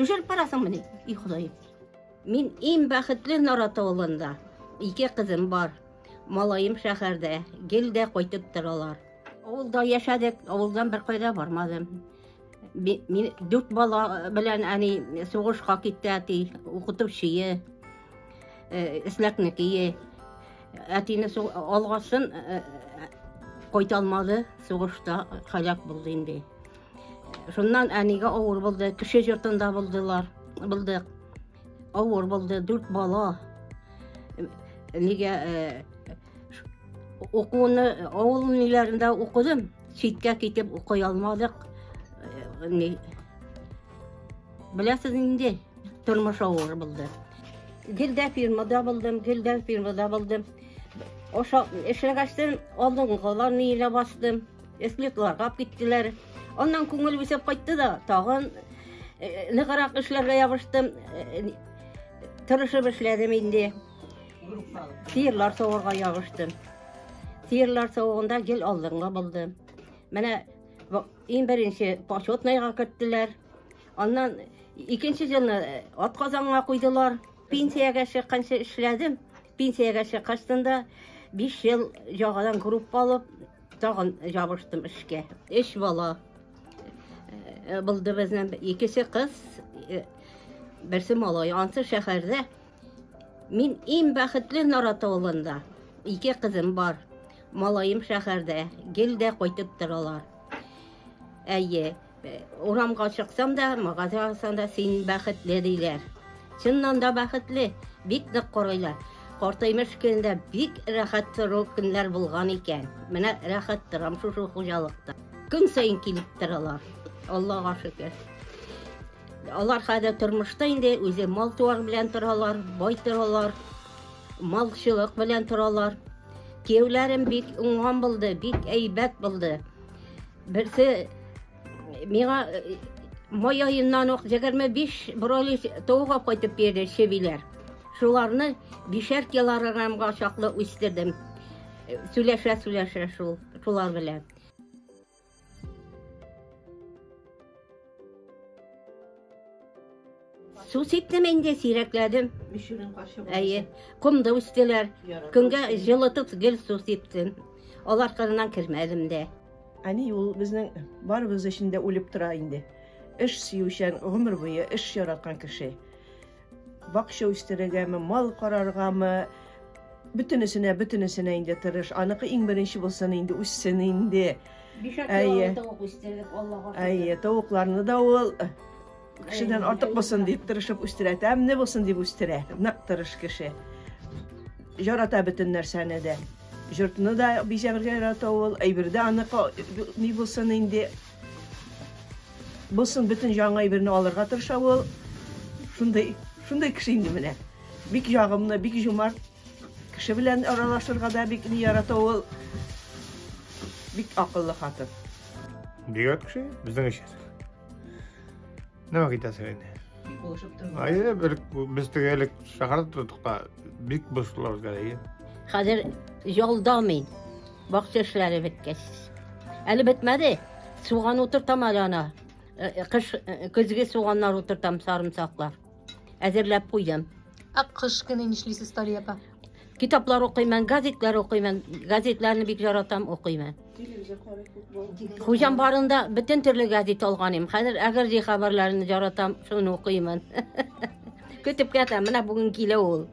Düşürüp barasın mı? İyi Xudayım. Min en bәхетле Нарат авылында. 2 kızım var. Malayım şəhərdə. Geldə qayıtıb торалар. Avulda yaşadık. Avuldan bir qayda barmadım. Min 4 bala белән әни сугышка китте. Укытып шие. Эсләкнеке. Әтине алгасын кайта алмады. Сугышта халак булды инде. Шуннан әнигә авыр булды. Кеше йортында булдылар. Булдык. Авыр булды. 4 бала. Нигә okuğunu oğul nilerinde okudum. Çitke gidip okuy almadık. Biləsiz indi turmuş ağır buldu. Gildə firmada buldum. O işləgəşdən aldım, qalar niyle bastım. Esklikler kap gittiler. Ondan көңіл besep qaytdı da, tağın ne qaraq işlərə yapıştım. Tırışıb işlədim indi. Siyirlar soğurğa yapıştım. Siyirlar soğuğunda gel aldığına buldum. Mənə en birinci paşotnayğa kırttılar. Ondan ikinci yılını at kazanına koydular. Pensiyaga çıqqancha işlədim. Pensiyaga çıqqaçtında 5 yıl jağadan grup alıp tağın yapıştım işke. 3 bala buldu bizden. İkisi kız, birisi malay. Ansı şəhərdə. Min en bәхетле Нарат авылында. 2 kızım var. Malayım şəhərdə. Geldə qayıtıb торалар. Әйе, oramga çıksam da, mağaza alsam da sen bәхетле deylər. Çınnan da bәхетле, bik нык qaraylar. Qартаймыш көндә bik рәхәт тору көннәр булган икән. Менә рәхәт торам шушы хуҗалыкта. Көн сайын килеп торалар. Аллага шөкер. Алар хәзер тормышта инде үзе мал туар белән торалар, бай торалар. Малчылык белән торалар. Кияүләрем бик уңган булды, бик әйбәт булды. Берсе миңа май айыннан ук 25 брали тауга кайтып берди шебилер. Шуларны 5 килограммга чаклы үстердем. Сүләшә шулар белән. Su siptim ince sirəklədim. Әйе, kumda üstələr. Kөнгə жылытып gel su siptim. Onlar qırından kirmədim de. Ani ул безнең барыбыз эчендә үлеп тора инде. Эш сөючән, гомер буе эш яраткан кеше. Бакча үстерергәме, мал караргамы, бөтенесенә инде тырыш. Аныкы иң беренче булсын инде үссен инде. Әйе, тавыкларны да ул кешедән артык булсын дип тырышып үстерә, тәмле булсын дип үстерә. Нык тырыш кеше. Ярата бөтен нәрсәне дә. Жұртыны да бижәбергә ярата ул, әйбердә аныкы ни булсын инде. Булсын бөтен жаңа әйберне алырга тырыша ул. Шундай кеше инде менә. Бик ягымлы, бик җумарт. Кеше белән аралашырга да бик ни ярата ул. Бик акыллы хатын. Бик кеше безнең өчен. Нема китәсең инде? Әйе, без тегелек шәһәрдә тордык та бик бушылар гәрәй. Хәзер ялдамын. Бакча эшләре беткәч. Әле бетмәде. Суган утыртам ана. Көзгә суганнар утыртам, сарымсаклар. Әзерләп куйдым. Кыш көне нишлисез Талия апа? Китаплар укыйман, газетлар укыйман. Газетларны бик яратам, укыйман. Хуҗам барында бөтен төрле газет алганым. Хәзер әгәрҗи хәбәрләрне яратам, шуны укыйман. Көтеп кәтәм, менә бүген килә ул.